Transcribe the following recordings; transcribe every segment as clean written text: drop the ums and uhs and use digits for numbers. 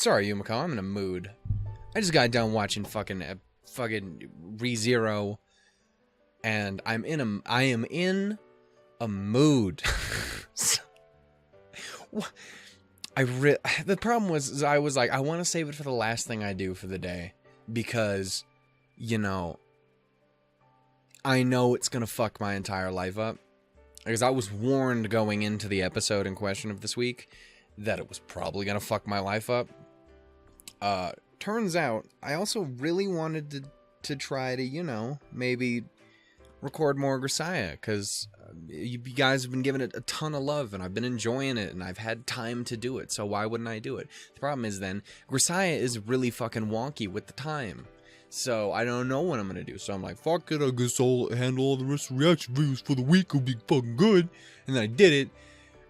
Sorry, Yumiko, I'm in a mood. I just got done watching fucking ReZero, and I am in a mood. The problem was I was like, I want to save it for the last thing I do for the day, because, you know, I know it's gonna fuck my entire life up. Because I was warned going into the episode in question of this week that it was probably gonna fuck my life up. Turns out, I also really wanted to try to, you know, maybe record more Grisaia, because you guys have been giving it a ton of love, and I've been enjoying it, and I've had time to do it, so why wouldn't I do it? The problem is then, Grisaia is really fucking wonky with the time, so I don't know what I'm gonna do, so I'm like, fuck it, I guess I'll handle all the rest of the reaction videos for the week, it'll be fucking good, and then I did it,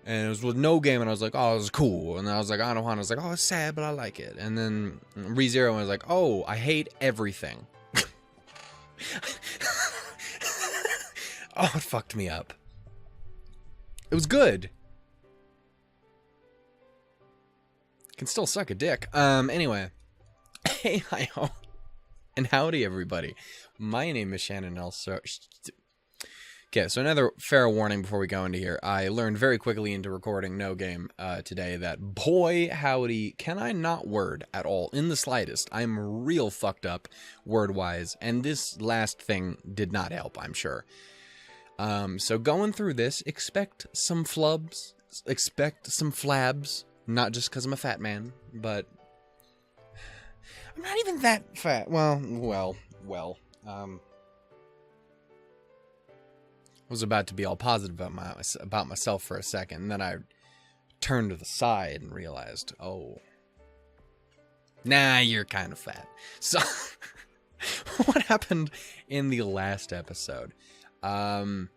and it was with no game, and I was like, oh, it was cool, and then I was like, Anohana, I was like, oh, it's sad, but I like it, and then ReZero, I was like, oh, I hate everything. Oh, it fucked me up. It was good. Can still suck a dick. Anyway. Hey, hi-ho. And howdy, everybody. My name is Shannon Elso. Okay, so another fair warning before we go into here. I learned very quickly into recording No Game today that, boy, howdy, can I not word at all, in the slightest. I'm real fucked up word-wise, and this last thing did not help, I'm sure. So going through this, expect some flubs, expect some flabs, not just because I'm a fat man, but I'm not even that fat. Well. I was about to be all positive about myself for a second, and then I turned to the side and realized, oh, nah, you're kind of fat. So, what happened in the last episode? There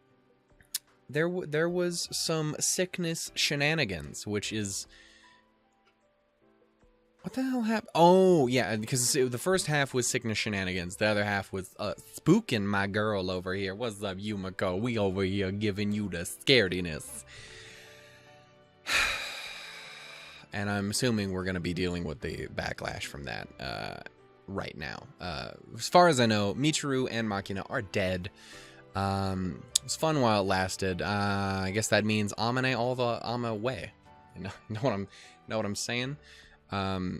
was some sickness shenanigans, which is... What the hell happened? Oh, yeah, because the first half was sickness shenanigans. The other half was spooking my girl over here. What's up, Yumiko? We over here giving you the scarediness. And I'm assuming we're going to be dealing with the backlash from that right now. As far as I know, Michiru and Makina are dead. It was fun while it lasted. I guess that means Amane all the way. You know what I'm saying? I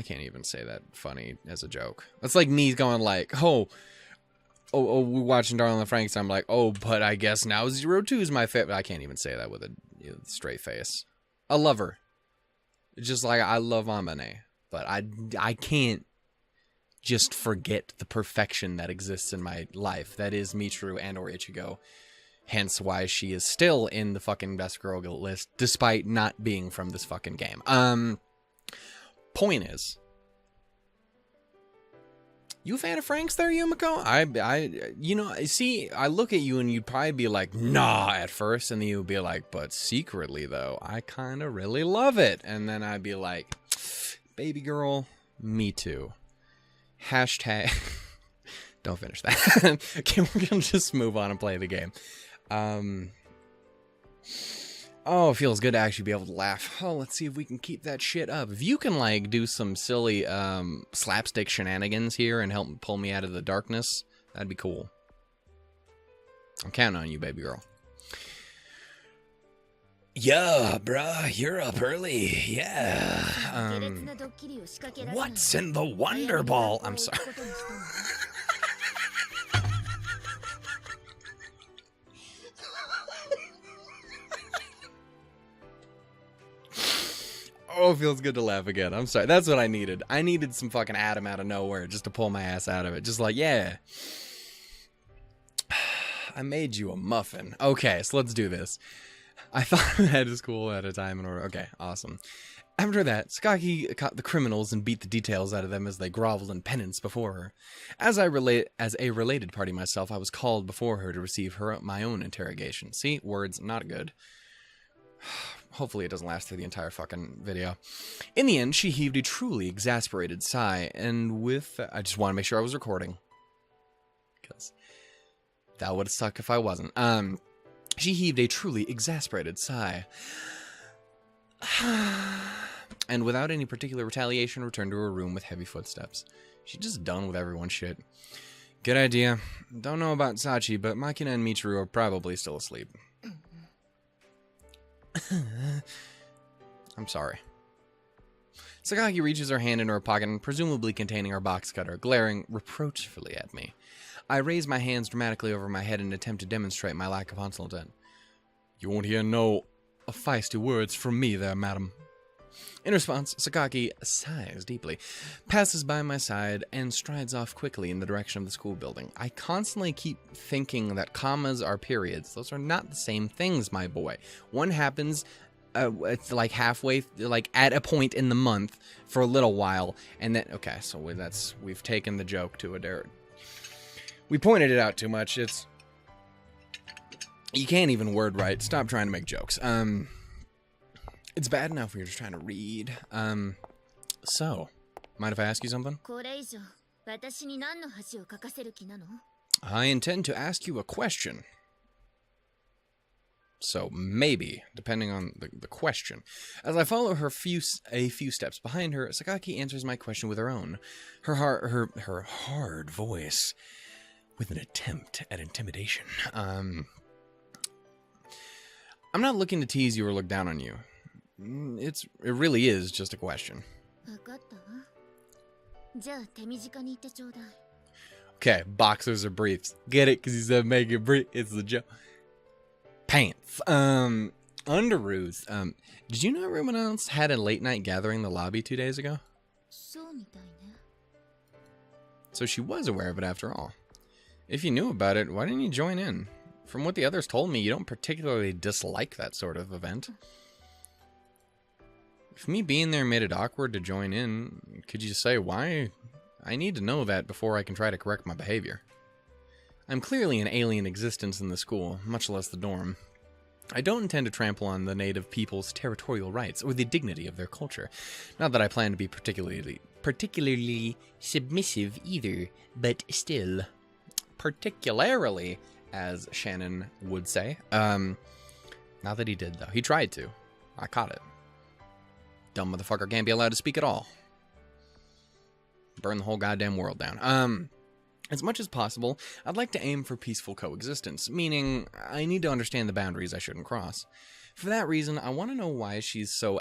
can't even say that funny as a joke. That's like me going like, oh, we're watching Darling in the Franxx. I'm like, oh, but I guess now 02 is my favorite. I can't even say that with a straight face. I love her. It's just like I love Amane, but I can't just forget the perfection that exists in my life. That is Michiru and or Ichigo. Hence why she is still in the fucking best girl list, despite not being from this fucking game. Point is, you a fan of Franxx there, Yumiko? You know, see, I look at you and you'd probably be like, nah, at first, and then you'd be like, but secretly, though, I kind of really love it. And then I'd be like, baby girl, me too. Hashtag... Don't finish that. Okay, we're gonna just move on and play the game. Oh, it feels good to actually be able to laugh. Oh, let's see if we can keep that shit up. If you can, like, do some silly, slapstick shenanigans here and help pull me out of the darkness, that'd be cool. I'm counting on you, baby girl. Yeah, bruh, you're up early. Yeah. What's in the Wonder Ball? I'm sorry. Oh, it feels good to laugh again. I'm sorry. That's what I needed. I needed some fucking Adam out of nowhere just to pull my ass out of it. Just like, yeah. I made you a muffin. Okay, so let's do this. I thought that is cool at a time in order. Okay, awesome. After that, Sakaki caught the criminals and beat the details out of them as they groveled in penance before her. As a related party myself, I was called before her to receive my own interrogation. See? Words, not good. Hopefully it doesn't last through the entire fucking video. In the end, she heaved a truly exasperated sigh, and I just want to make sure I was recording. Because that would suck if I wasn't. She heaved a truly exasperated sigh. and without any particular retaliation, returned to her room with heavy footsteps. She's just done with everyone's shit. Good idea. Don't know about Sachi, but Makina and Michiru are probably still asleep. I'm sorry. Sakaki reaches her hand into her pocket and presumably containing her box cutter, glaring reproachfully at me. I raise my hands dramatically over my head in an attempt to demonstrate my lack of intent. You won't hear no feisty words from me there, madam. In response, Sakaki sighs deeply, passes by my side, and strides off quickly in the direction of the school building. I constantly keep thinking that commas are periods. Those are not the same things, my boy. One happens, it's like halfway, like at a point in the month for a little while, and then, okay, so we've taken the joke to a dare. We pointed it out too much. You can't even word right. Stop trying to make jokes. It's bad enough when you're just trying to read. So, mind if I ask you something? I intend to ask you a question. So, maybe, depending on the question. As I follow her a few steps behind her, Sakaki answers my question with her own. Her hard voice with an attempt at intimidation. I'm not looking to tease you or look down on you. It really is just a question. Okay, boxers or briefs. Get it? Because he said make it brief. It's the joke. Pants. Underoos. Did you know everyone else had a late night gathering in the lobby 2 days ago? So she was aware of it after all. If you knew about it, why didn't you join in? From what the others told me, you don't particularly dislike that sort of event. If me being there made it awkward to join in, could you say why? I need to know that before I can try to correct my behavior. I'm clearly an alien existence in the school, much less the dorm. I don't intend to trample on the native people's territorial rights or the dignity of their culture. Not that I plan to be particularly submissive either, but still. Particularly, as Shannon would say. Not that he did, though. He tried to. I caught it. Dumb motherfucker can't be allowed to speak at all. Burn the whole goddamn world down. As much as possible, I'd like to aim for peaceful coexistence, meaning I need to understand the boundaries I shouldn't cross. For that reason, I want to know why she's so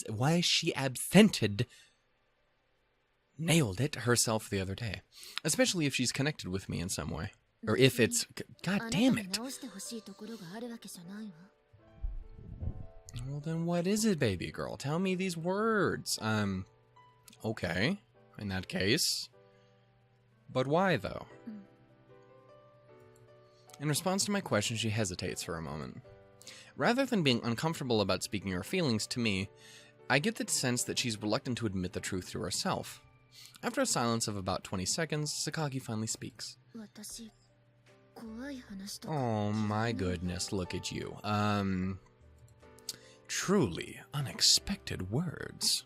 why she absented nailed it herself the other day, especially if she's connected with me in some way. Or if it's... God damn it. Well, then what is it, baby girl? Tell me these words. Okay. In that case. But why, though? In response to my question, she hesitates for a moment. Rather than being uncomfortable about speaking her feelings to me, I get the sense that she's reluctant to admit the truth to herself. After a silence of about 20 seconds, Sakaki finally speaks. Oh my goodness, look at you. Truly unexpected words.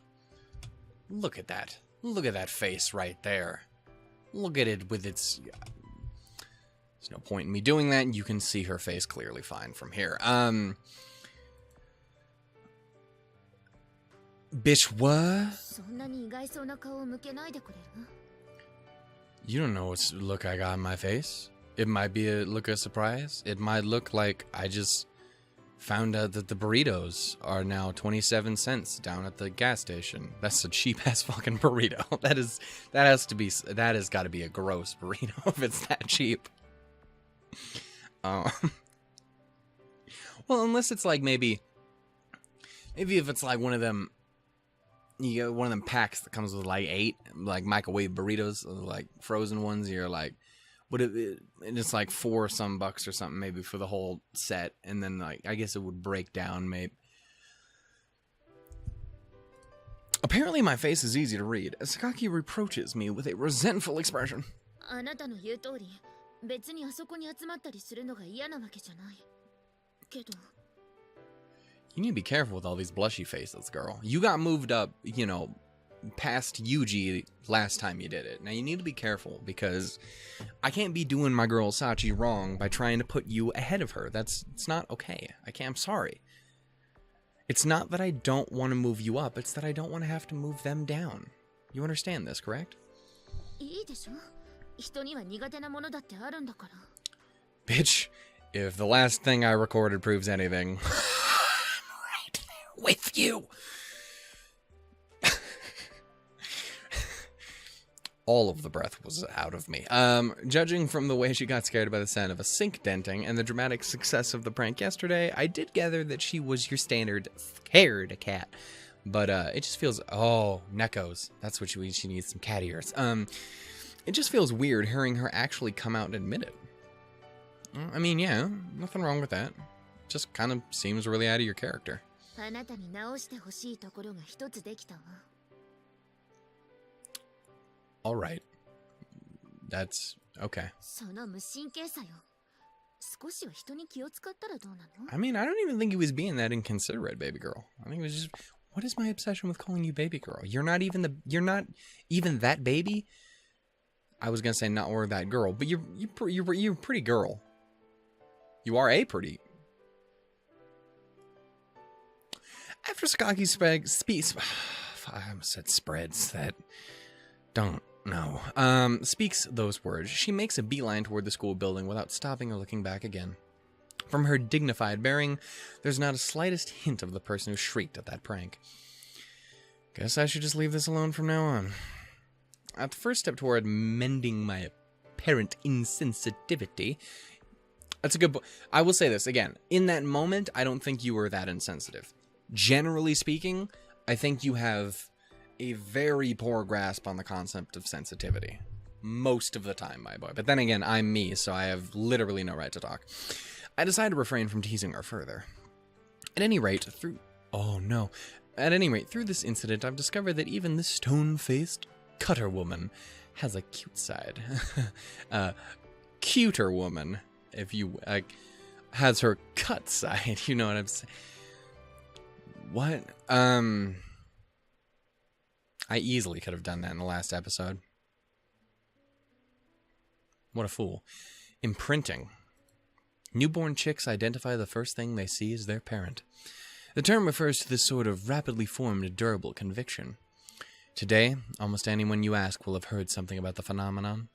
Look at that. Look at that face right there. Look at it with its... There's no point in me doing that. You can see her face clearly fine from here. Bitch, what? You don't know what look I got on my face. It might be a look of surprise. It might look like I just found out that the burritos are now 27 cents down at the gas station. That's a cheap ass fucking burrito. That has got to be a gross burrito if it's that cheap. Well, unless it's like maybe if it's like one of them, you get one of them packs that comes with like 8 like microwave burritos, like frozen ones. You're like, and it's like $4 some bucks or something maybe for the whole set, and then like I guess it would break down maybe. Apparently my face is easy to read, as Sakaki reproaches me with a resentful expression. You need to be careful with all these blushy faces, girl. You got moved up, you know, past Yuji last time you did it. Now you need to be careful, because I can't be doing my girl Sachi wrong by trying to put you ahead of her. It's not okay. I'm sorry. It's not that I don't want to move you up, it's that I don't want to have to move them down. You understand this, correct? Bitch, if the last thing I recorded proves anything, I'm right there with you. All of the breath was out of me. Judging from the way she got scared by the sound of a sink denting and the dramatic success of the prank yesterday, I did gather that she was your standard scared cat. But it just feels, oh, Neckos. That's what she needs, some cat ears. It just feels weird hearing her actually come out and admit it. I mean, yeah, nothing wrong with that. Just kind of seems really out of your character. All right. That's okay. I mean, I don't even think he was being that inconsiderate, baby girl. I think it was just, what is my obsession with calling you baby girl? You're not even that baby. I was gonna say not or that girl, but you're a pretty girl. You are a pretty. After Sakaki speaks, I almost said spreads that don't. No. Speaks those words, she makes a beeline toward the school building without stopping or looking back again. From her dignified bearing, there's not a slightest hint of the person who shrieked at that prank. Guess I should just leave this alone from now on. At the first step toward mending my apparent insensitivity, that's a good I will say this again. In that moment, I don't think you were that insensitive. Generally speaking, I think you have a very poor grasp on the concept of sensitivity. Most of the time, my boy. But then again, I'm me, so I have literally no right to talk. I decided to refrain from teasing her further. At any rate, through this incident, I've discovered that even this stone-faced cutter woman has a cute side. Cuter woman, if you, has her cut side, you know what I'm saying? What? I easily could have done that in the last episode. What a fool. Imprinting. Newborn chicks identify the first thing they see as their parent. The term refers to this sort of rapidly formed, durable conviction. Today, almost anyone you ask will have heard something about the phenomenon.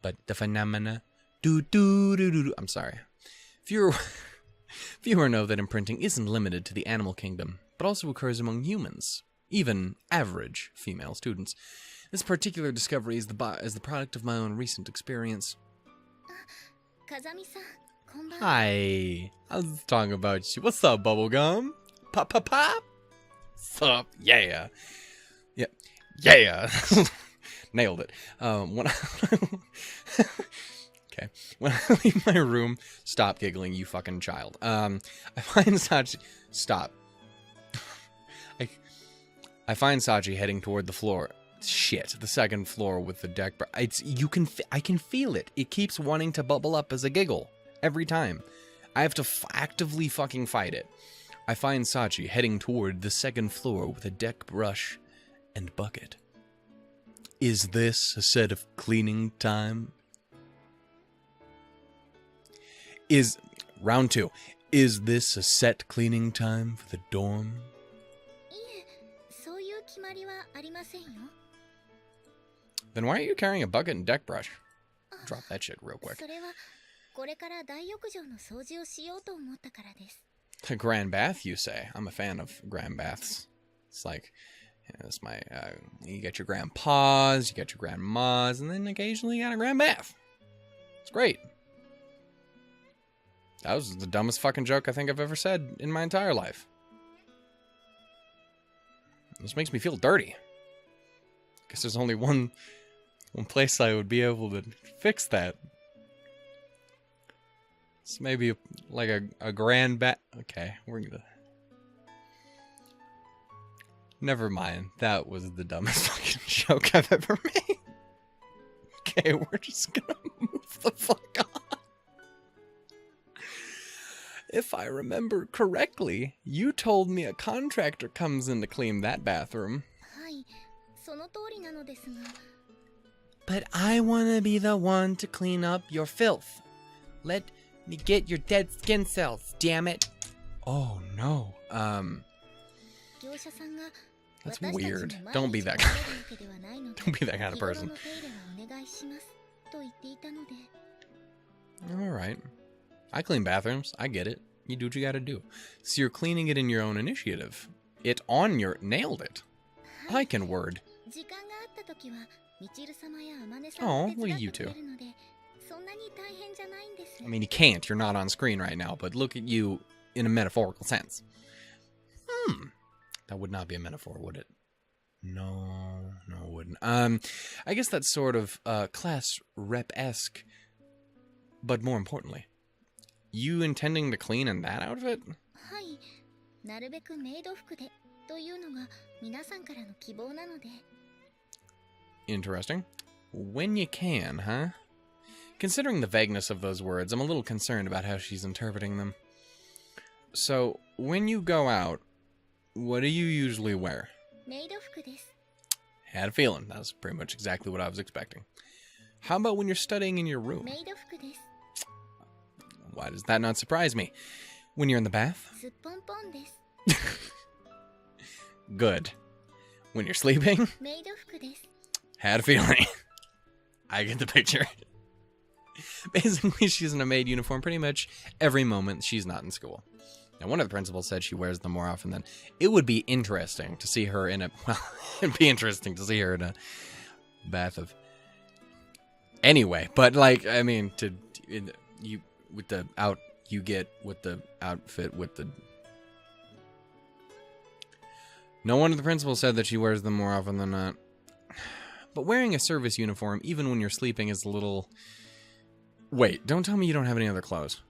But the phenomena... I'm sorry. Fewer know that imprinting isn't limited to the animal kingdom, but also occurs among humans. Even average female students. This particular discovery is the product of my own recent experience. Hi, I was talking about you. What's up, bubblegum? Pop, pop, pop. Sup? Yeah. Yeah. Nailed it. When I leave my room, stop giggling, you fucking child. I find Sachi. Stop. I find Sachi heading toward the floor. Shit, the second floor with the deck. I can feel it. It keeps wanting to bubble up as a giggle every time. I have to actively fucking fight it. I find Sachi heading toward the second floor with a deck brush and bucket. Is this a set of cleaning time? Round 2. Is this a set cleaning time for the dorm? Then why are you carrying a bucket and deck brush? Drop that shit real quick. A grand bath, you say? I'm a fan of grand baths. It's like, it's my, you get your grandpas, you get your grandmas, and then occasionally you got a grand bath. It's great. That was the dumbest fucking joke I think I've ever said in my entire life. This makes me feel dirty. Guess there's only one place I would be able to fix that. It's maybe like a grand bat. Okay, we're gonna... Never mind. That was the dumbest fucking joke I've ever made. Okay, we're just gonna move the fuck on. If I remember correctly, you told me a contractor comes in to clean that bathroom. But I want to be the one to clean up your filth. Let me get your dead skin cells, damn it. Oh, no. That's weird. Don't be that kind. Don't be that kind of person. Alright. I clean bathrooms. I get it. You do what you gotta do. So you're cleaning it in your own initiative. It on your... Nailed it. I can word. Oh, look at you two. I mean, you can't. You're not on screen right now, but look at you in a metaphorical sense. That would not be a metaphor, would it? No, it wouldn't. I guess that's sort of class rep-esque, but more importantly, you intending to clean in that outfit? Interesting. When you can, huh? Considering the vagueness of those words, I'm a little concerned about how she's interpreting them. So, when you go out, what do you usually wear? Had a feeling. That was pretty much exactly what I was expecting. How about when you're studying in your room? Why does that not surprise me? When you're in the bath? Good. When you're sleeping? Had a feeling. I get the picture. Basically, she's in a maid uniform pretty much every moment she's not in school. Now, one of the principals said she wears them more often than... It would be interesting to see her in a... Well, it'd be interesting to see her in a bath of... Anyway, but, like, I mean, you get with the outfit with the... No one of the principals said that she wears them more often than not. But wearing a service uniform, even when you're sleeping, is a little... Wait, don't tell me you don't have any other clothes.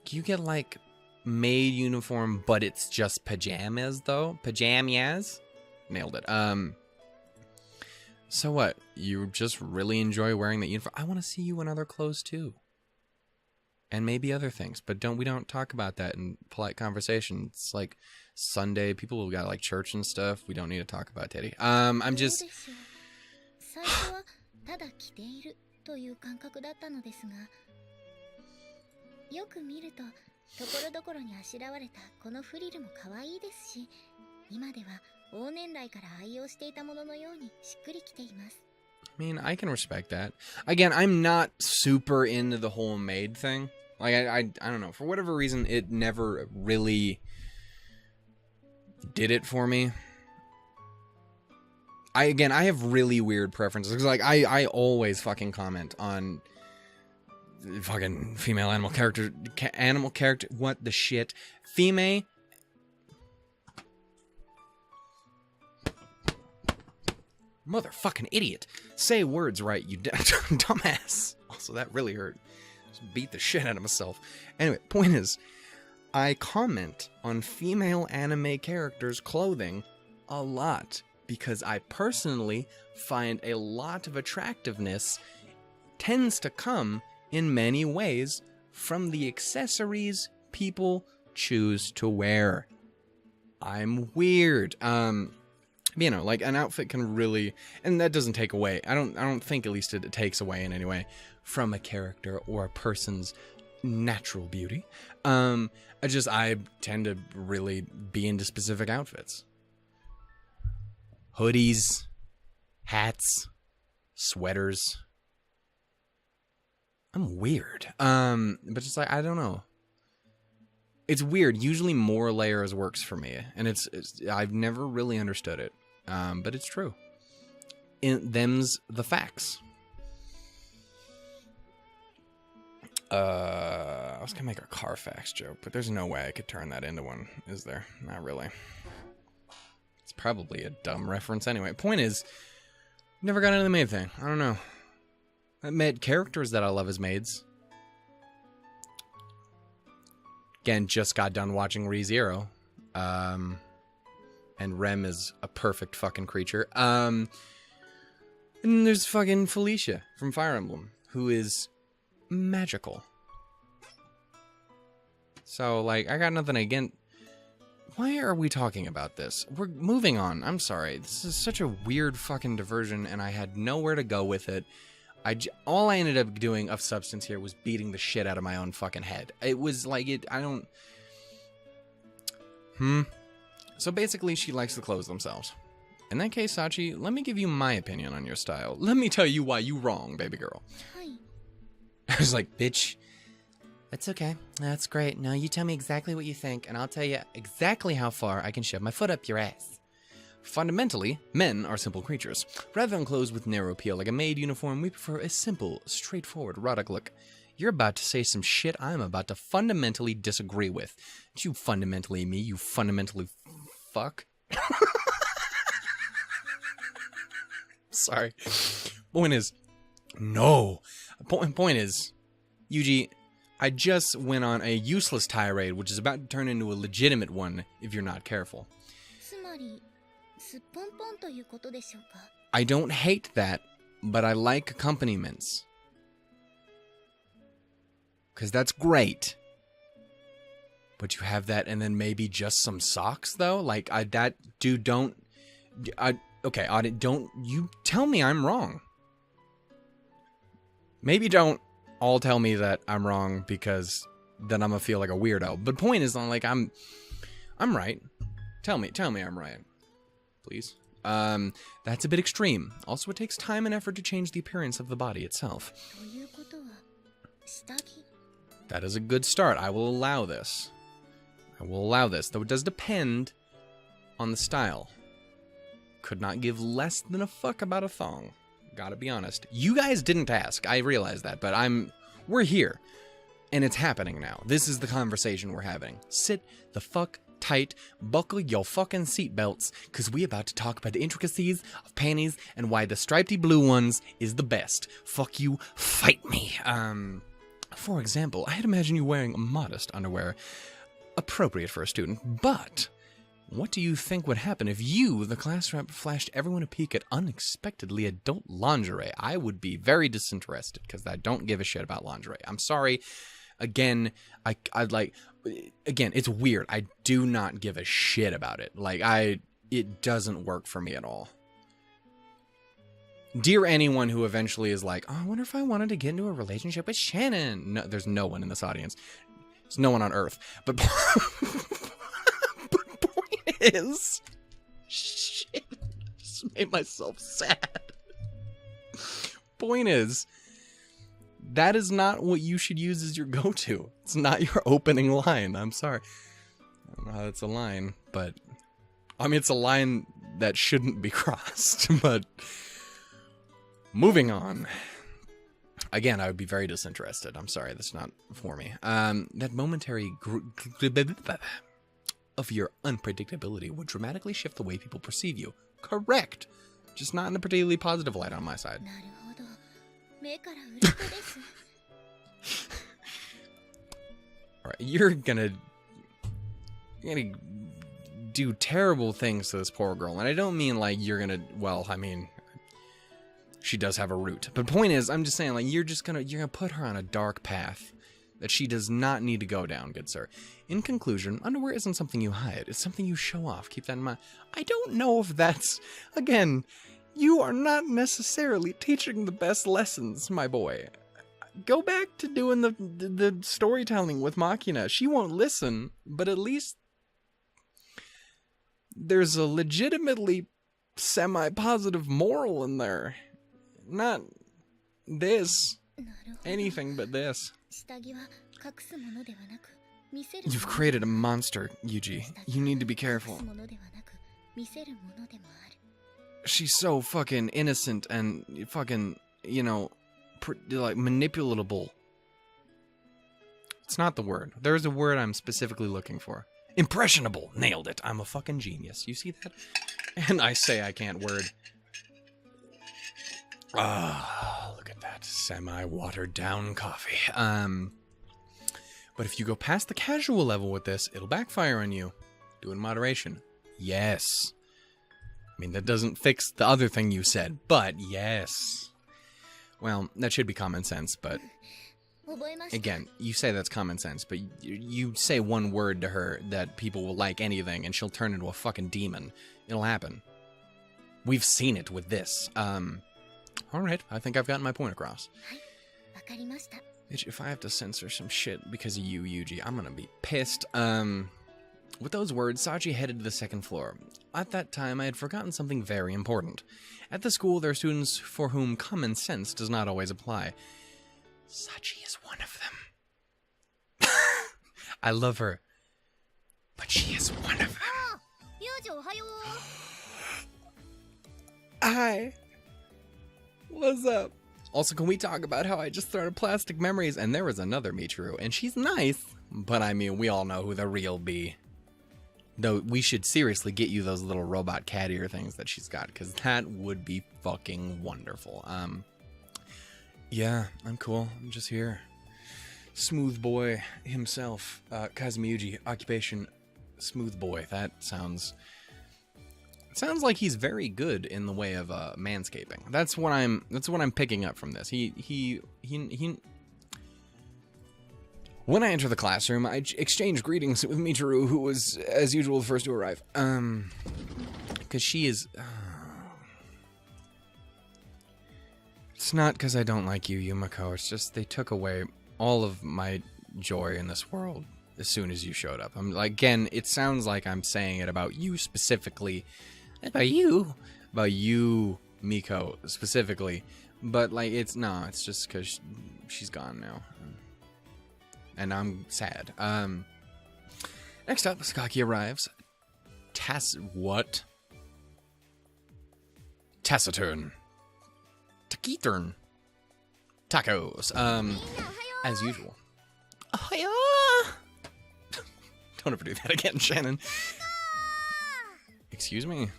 You get, like, maid uniform, but it's just pajamas, though? Pajamas? Nailed it. So what? You just really enjoy wearing that uniform? I want to see you in other clothes, too. And maybe other things, but we don't talk about that in polite conversation. It's like Sunday, people who got, like, church and stuff. We don't need to talk about Teddy. I'm just... I mean, I can respect that. Again, I'm not super into the whole maid thing. Like, I don't know. For whatever reason, it never really did it for me. I have really weird preferences. Because, like, I always fucking comment on fucking female animal character, what the shit? Female... Motherfucking idiot. Say words right, you dumbass. Also, that really hurt. Just beat the shit out of myself. Anyway, point is, I comment on female anime characters' clothing a lot because I personally find a lot of attractiveness tends to come in many ways from the accessories people choose to wear. I'm weird. You know, like, an outfit can really, and that doesn't take away, I don't think at least it takes away in any way from a character or a person's natural beauty. I tend to really be into specific outfits. Hoodies, hats, sweaters. I'm weird. But just like, I don't know. It's weird. Usually more layers works for me, and I've never really understood it. But it's true. Them's the facts. I was gonna make a Carfax joke, but there's no way I could turn that into one, is there? Not really. It's probably a dumb reference anyway. Point is, never got into the maid thing. I don't know. I met characters that I love as maids. Again, just got done watching ReZero. And Rem is a perfect fucking creature. And then there's fucking Felicia from Fire Emblem, who is magical. So, like, I got nothing against... Why are we talking about this? We're moving on. I'm sorry. This is such a weird fucking diversion, and I had nowhere to go with it. All I ended up doing of substance here was beating the shit out of my own fucking head. It was like I don't... So basically, she likes the clothes themselves. In that case, Sachi, let me give you my opinion on your style. Let me tell you why you wrong, baby girl. I was like, bitch. That's okay. That's great. Now you tell me exactly what you think, and I'll tell you exactly how far I can shove my foot up your ass. Fundamentally, men are simple creatures. Rather than clothes with narrow appeal like a maid uniform, we prefer a simple, straightforward, erotic look. You're about to say some shit I'm about to fundamentally disagree with. You fundamentally me, you fundamentally fuck. Sorry. Point is, no. Point is, Yuji, I just went on a useless tirade, which is about to turn into a legitimate one if you're not careful. I don't hate that, but I like accompaniments. Because that's great. But you have that and then maybe just some socks, though? Like, okay, Audit, don't you tell me I'm wrong. Maybe don't all tell me that I'm wrong because then I'm gonna feel like a weirdo. But point is, like, I'm right. Tell me I'm right. Please. That's a bit extreme. Also, it takes time and effort to change the appearance of the body itself. That is a good start. I will allow this. Though it does depend on the style. Could not give less than a fuck about a thong. Gotta be honest. You guys didn't ask. I realize that, but we're here. And it's happening now. This is the conversation we're having. Sit the fuck tight, buckle your fucking seatbelts, because we about to talk about the intricacies of panties and why the stripedy blue ones is the best. Fuck you, fight me. For example, I'd imagine you wearing modest underwear, appropriate for a student, but what do you think would happen if you, the class rep, flashed everyone a peek at unexpectedly adult lingerie? I would be very disinterested, because I don't give a shit about lingerie. I'm sorry. Again, it's weird. I do not give a shit about it. It doesn't work for me at all. Dear anyone who eventually is like, oh, I wonder if I wanted to get into a relationship with Shannon. No, there's no one in this audience. There's no one on Earth. But point is, shit, just made myself sad. Point is, that is not what you should use as your go-to. It's not your opening line. I'm sorry. I don't know how that's a line, but I mean, it's a line that shouldn't be crossed, but moving on. Again, I would be very disinterested. I'm sorry, that's not for me. That momentary of your unpredictability would dramatically shift the way people perceive you. Correct. Just not in a particularly positive light on my side. Alright, you're gonna do terrible things to this poor girl. And I don't mean like you're gonna, well, I mean, she does have a root. But point is, I'm just saying, like, you're gonna put her on a dark path that she does not need to go down, good sir. In conclusion, underwear isn't something you hide. It's something you show off. Keep that in mind. I don't know if that's, again, you are not necessarily teaching the best lessons, my boy. Go back to doing the storytelling with Machina. She won't listen, but at least there's a legitimately semi-positive moral in there. Not this. Anything but this. You've created a monster, Yuji. You need to be careful. She's so fucking innocent and fucking, like, manipulatable. It's not the word. There's a word I'm specifically looking for. Impressionable. Nailed it. I'm a fucking genius. You see that? And I say I can't word. Ah, look at that semi-watered down coffee. But if you go past the casual level with this, it'll backfire on you. Do it in moderation. Yes. I mean, that doesn't fix the other thing you said, but yes. Well, that should be common sense, but again, you say that's common sense, but you say one word to her that people will like anything, and she'll turn into a fucking demon. It'll happen. We've seen it with this. Alright, I think I've gotten my point across. If I have to censor some shit because of you, Yuji, I'm gonna be pissed. With those words, Sachi headed to the second floor. At that time, I had forgotten something very important. At the school, there are students for whom common sense does not always apply. Sachi is one of them. I love her, but she is one of them. Hi. What's up? Also, can we talk about how I just started Plastic Memories and there was another Michiru, and she's nice, but I mean, we all know who the real B. Though, we should seriously get you those little robot cat ear things that she's got, because that would be fucking wonderful. Yeah, I'm cool. I'm just here. Smooth boy himself. Kazumi, occupation, smooth boy. That sounds like he's very good in the way of manscaping. That's what I'm picking up from this. He When I enter the classroom, I exchange greetings with Michiru, who was, as usual, the first to arrive. Because she is... It's not because I don't like you, Yumiko. It's just they took away all of my joy in this world as soon as you showed up. I'm like, again, it sounds like I'm saying it about you specifically. About you, Miko, specifically. But, like, it's just because she's gone now. And I'm sad. Next up, Sakaki arrives. What? Taciturn. Taciturn. Tacos. As usual. Don't ever do that again, Shannon. Excuse me.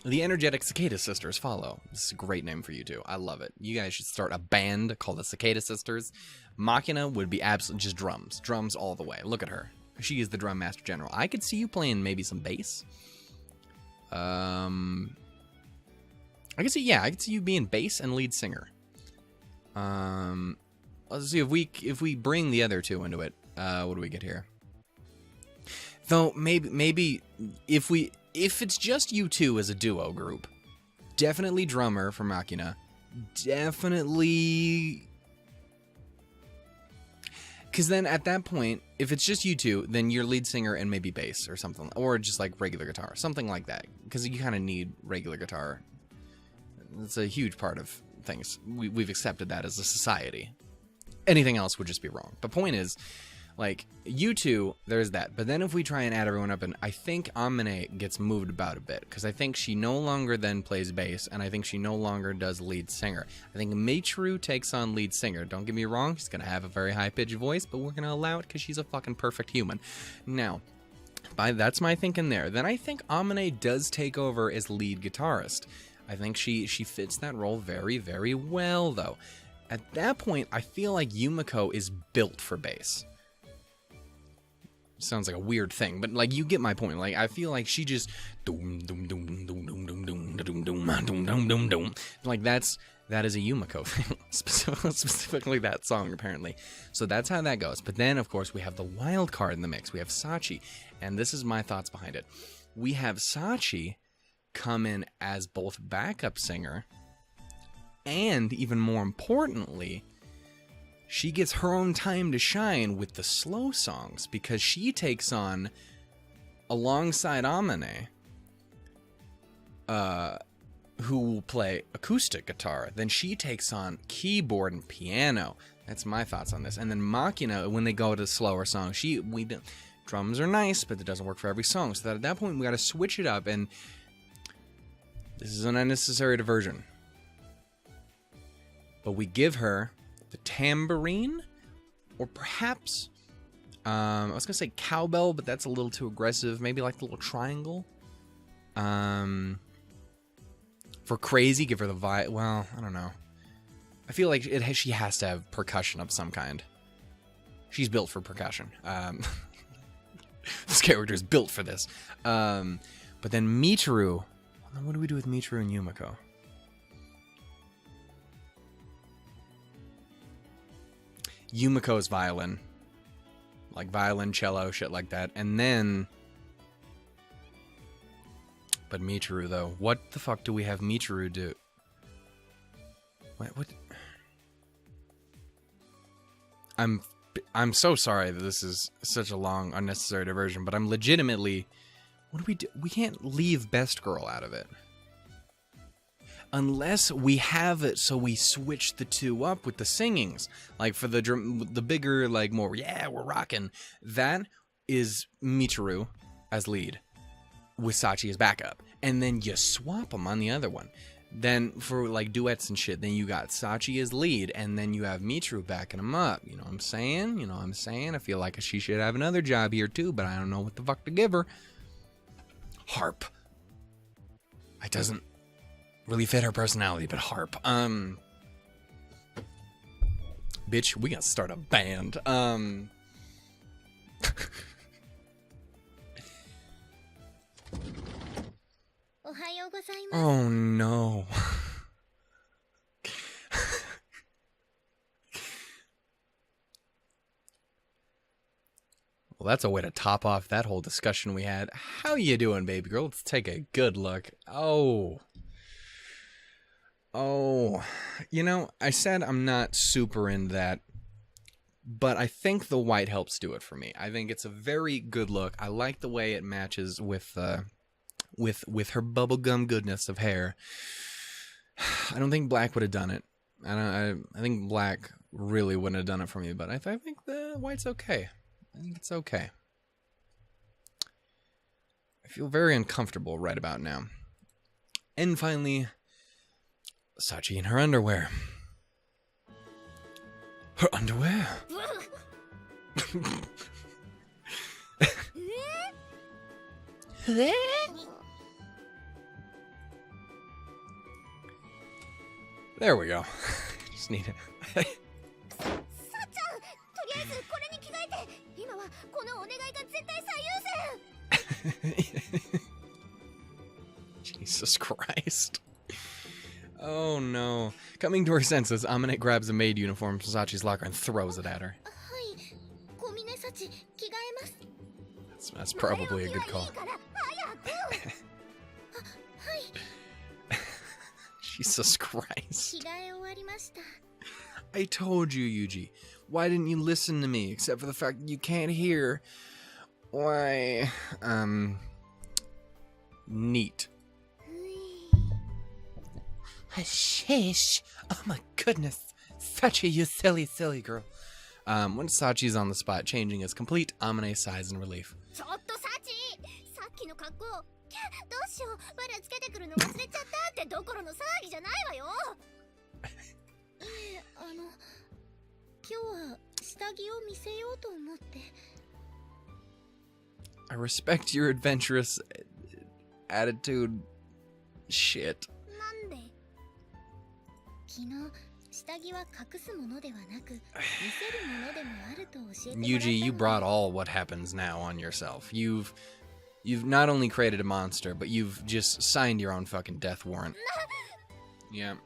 The energetic Cicada Sisters follow. This is a great name for you two. I love it. You guys should start a band called the Cicada Sisters. Machina would be absolutely just drums. Drums all the way. Look at her. She is the drum master general. I could see you playing maybe some bass. I could see you being bass and lead singer. Let's see if we bring the other two into it. What do we get here? Though maybe if it's just you two as a duo group, definitely drummer for Machina, definitely. Because then at that point, if it's just you two, then you're lead singer and maybe bass or something, or just like regular guitar, something like that. Because you kind of need regular guitar. It's a huge part of things. We've accepted that as a society. Anything else would just be wrong. But point is, like, you two, there's that. But then if we try and add everyone up, and I think Amane gets moved about a bit, because I think she no longer then plays bass, and I think she no longer does lead singer. I think Michiru takes on lead singer. Don't get me wrong, she's going to have a very high-pitched voice, but we're going to allow it because she's a fucking perfect human. Now, that's my thinking there. Then I think Amane does take over as lead guitarist. I think she fits that role very, very well, though. At that point, I feel like Yumiko is built for bass. Sounds like a weird thing, but like you get my point. Like I feel like she just like that is a Yumiko thing, specifically that song apparently. So that's how that goes. But then of course we have the wild card in the mix. We have Sachi, and this is my thoughts behind it. We have Sachi come in as both backup singer and, even more importantly, she gets her own time to shine with the slow songs, because she takes on, alongside Amane, who will play acoustic guitar. Then she takes on keyboard and piano. That's my thoughts on this. And then Machina, when they go to slower songs, drums are nice, but it doesn't work for every song. So that at that point, we got to switch it up, and this is an unnecessary diversion. But we give her the tambourine, or perhaps, I was going to say cowbell, but that's a little too aggressive. Maybe like the little triangle. For crazy, give her the well, I don't know. I feel like she has to have percussion of some kind. She's built for percussion. This character is built for this. But then Michiru, what do we do with Michiru and Yumiko? Yumiko's violin. Like violin, cello, shit like that. And then... But Michiru, though. What the fuck do we have Michiru do? What? I'm so sorry that this is such a long, unnecessary diversion, but I'm legitimately... What do we do? We can't leave Best Girl out of it. Unless we have it so we switch the two up with the singings. Like for the bigger, like more, yeah, we're rocking. That is Michiru as lead with Sachi as backup. And then you swap them on the other one. Then for like duets and shit, then you got Sachi as lead, and then you have Michiru backing him up. You know what I'm saying? You know what I'm saying? I feel like she should have another job here too, but I don't know what the fuck to give her. Harp. It doesn't really fit her personality, but harp. Bitch, we gotta start a band. Oh no. Well, that's a way to top off that whole discussion we had. How you doing, baby girl? Let's take a good look. Oh. You know, I said I'm not super into that, but I think the white helps do it for me. I think it's a very good look. I like the way it matches with her bubblegum goodness of hair. I don't think black would have done it. I think black really wouldn't have done it for me, but I think the white's okay. I think it's okay. I feel very uncomfortable right about now. And finally, Sachi in her underwear. Her underwear? There we go. Just need it. Jesus Christ. Oh no. Coming to her senses, Amane grabs a maid uniform from Sachi's locker and throws it at her. That's probably a good call. Jesus Christ. I told you, Yuji. Why didn't you listen to me, except for the fact that you can't hear? Why, neat. Sheesh. Oh my goodness. Sachi, you silly, silly girl. When Sachi's on the spot, changing is complete. Amane sighs in relief. I respect your adventurous attitude. Shit. Yuji, you brought all what happens now on yourself. You've not only created a monster, but you've just signed your own fucking death warrant. Yeah.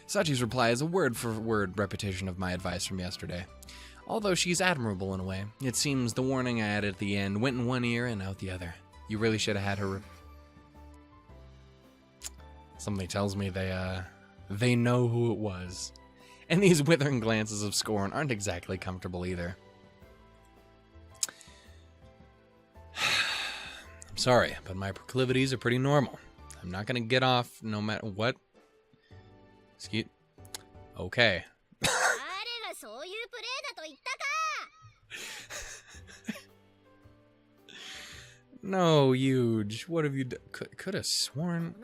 Sachi's reply is a word-for-word repetition of my advice from yesterday. Although she's admirable in a way, it seems the warning I added at the end went in one ear and out the other. You really should have had her... Somebody tells me they know who it was. And these withering glances of scorn aren't exactly comfortable either. I'm sorry, but my proclivities are pretty normal. I'm not gonna get off no matter what. Excuse. Okay. No, Yuj. What have you done? Could have sworn.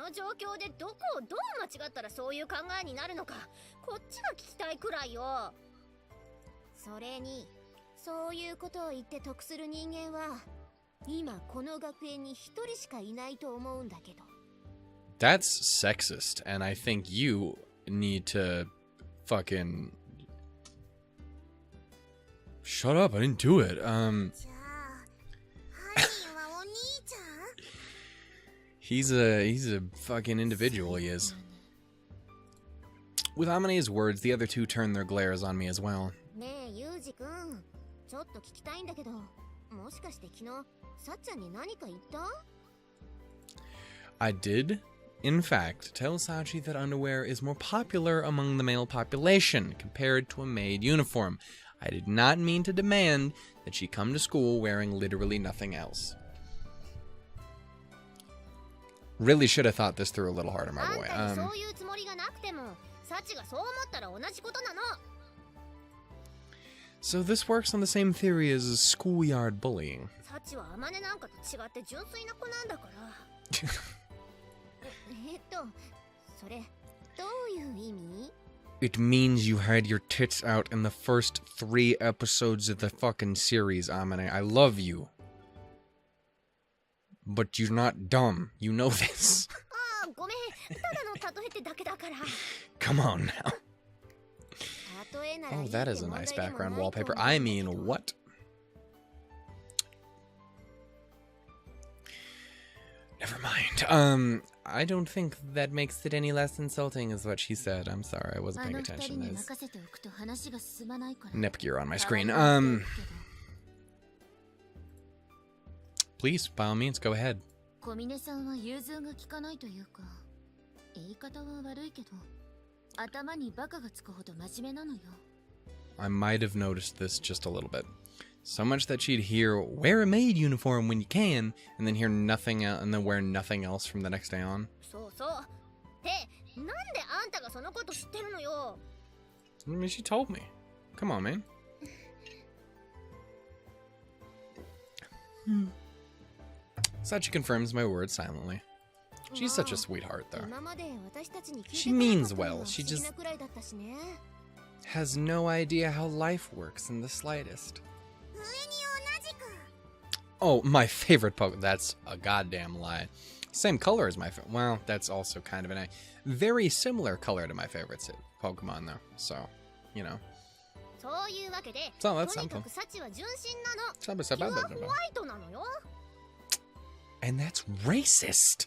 That's sexist, and I think you need to fucking shut up. I didn't do it. He's a fucking individual, he is. With Amane's words, the other two turn their glares on me as well. I did, in fact, tell Sachi that underwear is more popular among the male population compared to a maid uniform. I did not mean to demand that she come to school wearing literally nothing else. Really should have thought this through a little harder, my boy. So this works on the same theory as schoolyard bullying. It means you had your tits out in the first 3 episodes of the fucking series, Amane. I love you. But you're not dumb. You know this. Come on now. Oh, that is a nice background wallpaper. I mean, what? Never mind. I don't think that makes it any less insulting, is what she said. I'm sorry, I wasn't paying attention. There's Nepgear on my screen. Please, by all means, go ahead. I might have noticed this just a little bit. So much that she'd hear, wear a maid uniform when you can, and then hear nothing else, and then wear nothing else from the next day on. I mean, she told me. Come on, man. Sachi confirms my words silently. She's such a sweetheart, though. She means well. She just has no idea how life works in the slightest. Oh, my favorite Pokemon. That's a goddamn lie. Same color as my favorite. Well, that's also kind of a very similar color to my favorite Pokemon, though. So, you know. So, that's something. And that's racist.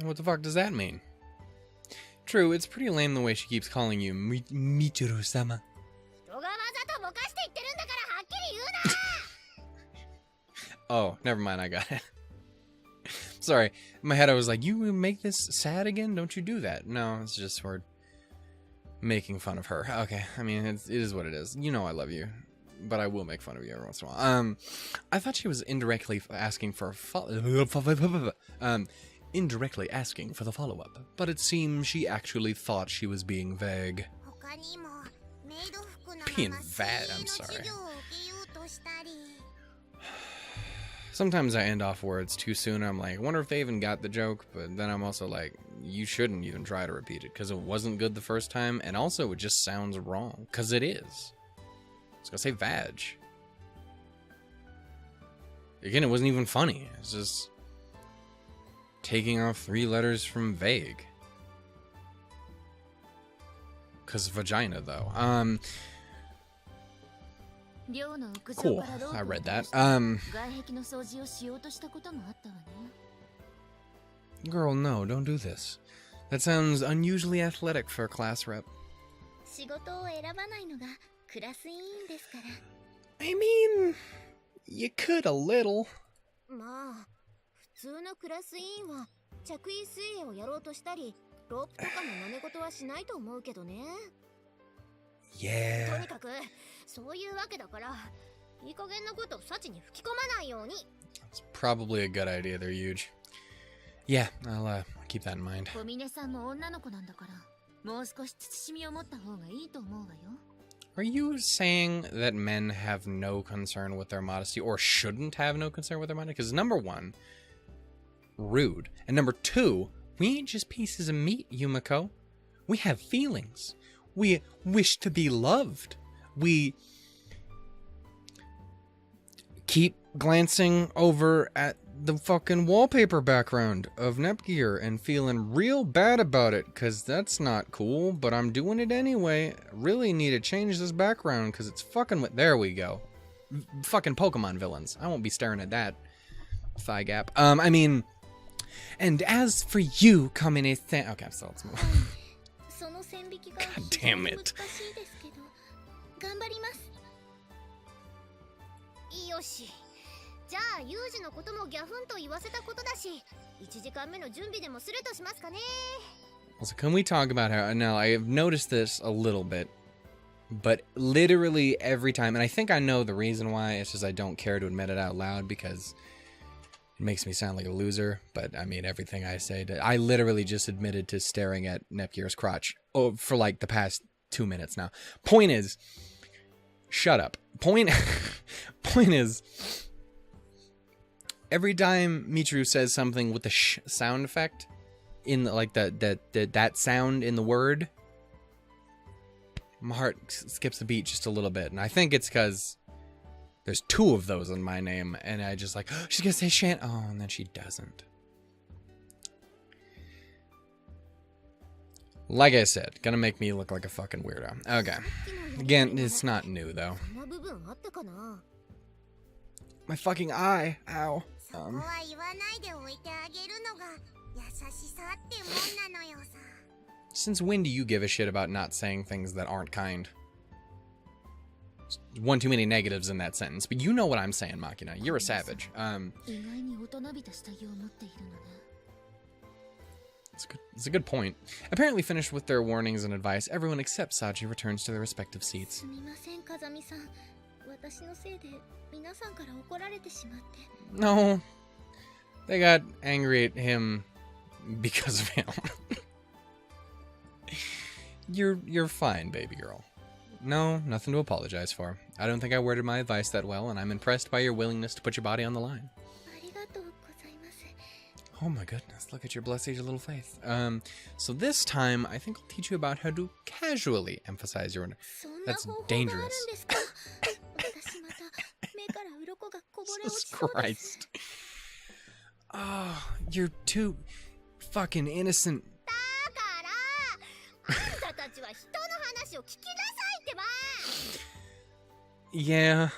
What the fuck does that mean? True, it's pretty lame the way she keeps calling you Michiru-sama. Oh, never mind, I got it. Sorry, in my head I was like, you make this sad again? Don't you do that? No, it's just for making fun of her. Okay, I mean, it is what it is. You know I love you. But I will make fun of you every once in a while. I thought she was indirectly asking for indirectly asking for the follow-up, but it seems she actually thought she was being vague. Being vague, I'm sorry. Sometimes I end off words too soon. I'm like, I wonder if they even got the joke, but then I'm also like, you shouldn't even try to repeat it, because it wasn't good the first time, and also it just sounds wrong, because it is. I was gonna say vag. Again, it wasn't even funny. It's just taking off 3 letters from vague. Cause vagina, though. Cool. I read that. Girl, no, don't do this. That sounds unusually athletic for a class rep. I mean, you could a little. Yeah. It's probably a good idea there, Yuuj. Yeah, I'll keep that in mind. Are you saying that men have no concern with their modesty, or shouldn't have no concern with their modesty? Because number 1, rude. And number 2, we ain't just pieces of meat, Yumiko. We have feelings. We wish to be loved. We keep glancing over at the fucking wallpaper background of Nepgear and feeling real bad about it, because that's not cool, but I'm doing it anyway. Really need to change this background because it's fucking with... There we go. Fucking Pokemon villains. I won't be staring at that thigh gap. I mean... And as for you, Kamine... Okay, so let's move on. God damn it. よし。じゃあユージのこともギャフンと言わせたことだし、1時間目の準備でもするとしますかね。 So can we talk about how, now I have noticed this a little bit, but literally every time, and I think I know the reason why, it's just I don't care to admit it out loud because it makes me sound like a loser, but I mean everything I say, I literally just admitted to staring at Nepgear's crotch for like the past 2 minutes now. Point is, shut up. Point is, every time Michiru says something with the sh sound effect, in like that sound in the word, my heart skips a beat just a little bit, and I think it's because there's 2 of those in my name, and I just like, oh, she's gonna say Shan, oh, and then she doesn't. Like I said, gonna make me look like a fucking weirdo. Okay, again, it's not new though. My fucking eye, ow. Since when do you give a shit about not saying things that aren't kind? One too many negatives in that sentence, but you know what I'm saying, Machina. You're a savage. It's a good point. Apparently finished with their warnings and advice, everyone except Sachi returns to their respective seats. No, they got angry at him because of him. You're fine, baby girl. No, nothing to apologize for. I don't think I worded my advice that well, and I'm impressed by your willingness to put your body on the line. Oh my goodness, look at your blessed age of little faith. So this time, I think I'll teach you about how to casually emphasize your... That's dangerous. Jesus Christ. Oh, you're too fucking innocent. Yeah.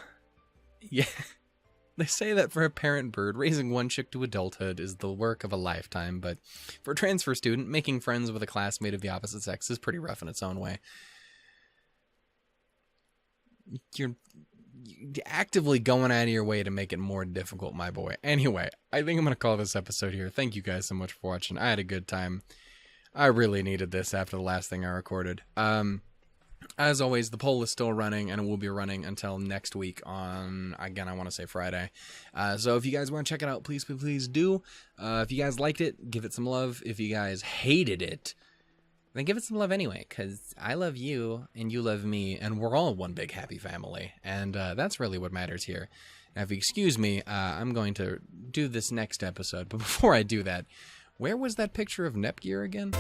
They say that for a parent bird, raising one chick to adulthood is the work of a lifetime, but for a transfer student, making friends with a classmate of the opposite sex is pretty rough in its own way. You're actively going out of your way to make it more difficult, my boy. Anyway, I think I'm going to call this episode here. Thank you guys so much for watching. I had a good time. I really needed this after the last thing I recorded. As always, the poll is still running, and it will be running until next week on, again, I want to say Friday. So if you guys want to check it out, please do. If you guys liked it, give it some love. If you guys hated it, then give it some love anyway, because I love you, and you love me, and we're all one big happy family. And that's really what matters here. Now, if you excuse me, I'm going to do this next episode. But before I do that, where was that picture of Nepgear again?